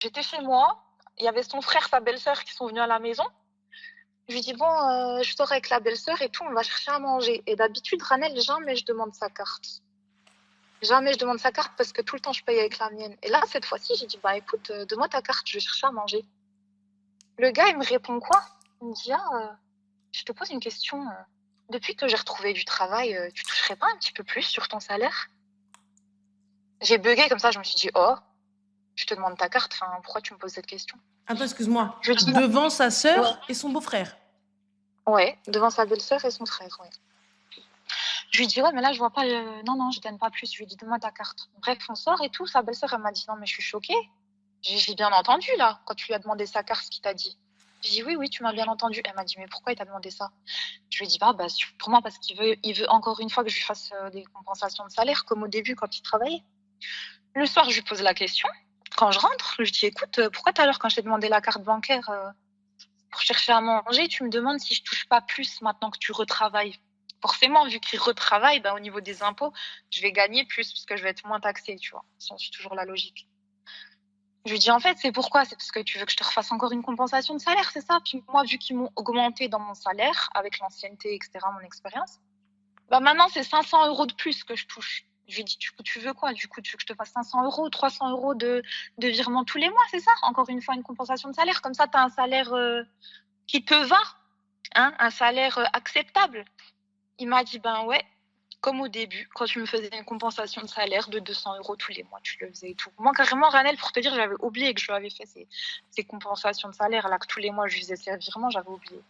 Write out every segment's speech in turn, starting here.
J'étais chez moi, il y avait son frère, sa belle-sœur qui sont venus à la maison. Je lui dis, bon, je sors avec la belle-sœur et tout, on va chercher à manger. Et d'habitude, Ranel, jamais je demande sa carte. Jamais je demande sa carte parce que tout le temps, je paye avec la mienne. Et là, cette fois-ci, j'ai dit, bah écoute, donne-moi ta carte, je vais chercher à manger. Le gars, il me répond quoi? Il me dit, je te pose une question. Depuis que j'ai retrouvé du travail, tu toucherais pas un petit peu plus sur ton salaire? J'ai bugué comme ça, je me suis dit, oh, je te demande ta carte, enfin, pourquoi tu me poses cette question? Attends, excuse-moi. Je lui dis, Devant sa ouais, sœur et son beau-frère. ouais, devant sa belle-sœur et son frère, ouais. Je lui dis, ouais, mais là, je vois pas le. Non, non, je gagne pas plus. Je lui dis, donne-moi ta carte. Bref, on sort et tout. Sa belle-sœur, elle m'a dit, non, mais je suis choquée. J'ai bien entendu, là, quand tu lui as demandé sa carte, ce qu'il t'a dit. J'ai dit, oui, oui, tu m'as bien entendu. Elle m'a dit, mais pourquoi il t'a demandé ça? Je lui ai dit, bah, sûrement parce qu'il veut encore une fois que je lui fasse des compensations de salaire, comme au début quand il travaillait. Le soir, je lui pose la question. Quand je rentre, je lui dis, écoute, pourquoi tout à l'heure, quand je t'ai demandé la carte bancaire pour chercher à manger, tu me demandes si je touche pas plus maintenant que tu retravailles? Forcément, vu qu'il retravaille, ben, au niveau des impôts, je vais gagner plus puisque je vais être moins taxée, tu vois. Si on suit toujours la logique. Je lui dis, en fait, c'est pourquoi? C'est parce que tu veux que je te refasse encore une compensation de salaire, c'est ça? Puis moi, vu qu'ils m'ont augmenté dans mon salaire, avec l'ancienneté, etc., mon expérience, bah maintenant, c'est 500 euros de plus que je touche. Je lui dis, tu veux quoi? Du coup, tu veux que je te fasse 500 euros, 300 euros de virement tous les mois, c'est ça? Encore une fois, une compensation de salaire. Comme ça, tu as un salaire qui te va, hein, un salaire acceptable. Il m'a dit, ben ouais, comme au début, quand tu me faisais une compensation de salaire de 200 euros tous les mois, tu le faisais et tout. Moi, carrément, Ranel, pour te dire, j'avais oublié que je lui avais fait ces compensations de salaire, là, que tous les mois, je lui faisais ces virements, j'avais oublié.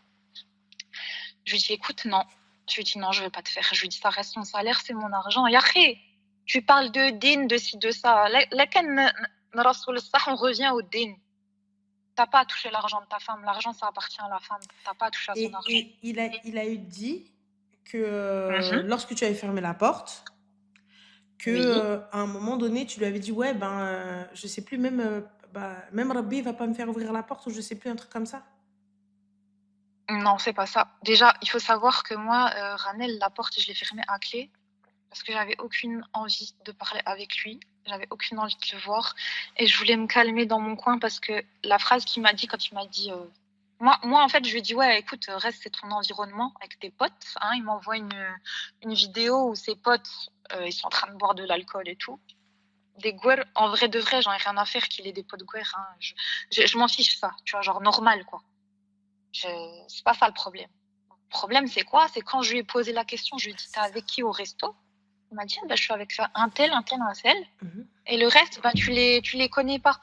Je lui dis, écoute, non. Je lui dis, non, je vais pas te faire. Je lui dis, ça reste mon salaire, c'est mon argent. Yakhé, tu parles de din, de ci, de ça. On revient au din. T'as pas à toucher l'argent de ta femme. L'argent, ça appartient à la femme. T'as pas à toucher à son argent. Et il a eu dit que lorsque tu avais fermé la porte, que Oui. à un moment donné, tu lui avais dit, ouais, ben, je sais plus, même, même Rabbi, il va pas me faire ouvrir la porte ou je sais plus, un truc comme ça. Non, c'est pas ça. Déjà, il faut savoir que moi, Ranel, la porte, je l'ai fermée à clé parce que j'avais aucune envie de parler avec lui. J'avais aucune envie de le voir. Et je voulais me calmer dans mon coin parce que la phrase qu'il m'a dit quand il m'a dit. Moi, en fait, je lui ai dit, ouais, écoute, reste, c'est ton environnement avec tes potes. Hein. Il m'envoie une vidéo où ses potes, ils sont en train de boire de l'alcool et tout. Des guerres, en vrai de vrai, j'en ai rien à faire qu'il ait des potes guerres. Hein. Je m'en fiche, ça. Tu vois, genre normal, quoi. C'est pas ça le problème. Le problème, c'est quoi? C'est quand je lui ai posé la question, je lui ai dit, t'es avec qui au resto? Il m'a dit, bah, je suis avec un tel, un tel, un tel. Mhm. Et le reste, bah, tu les connais pas.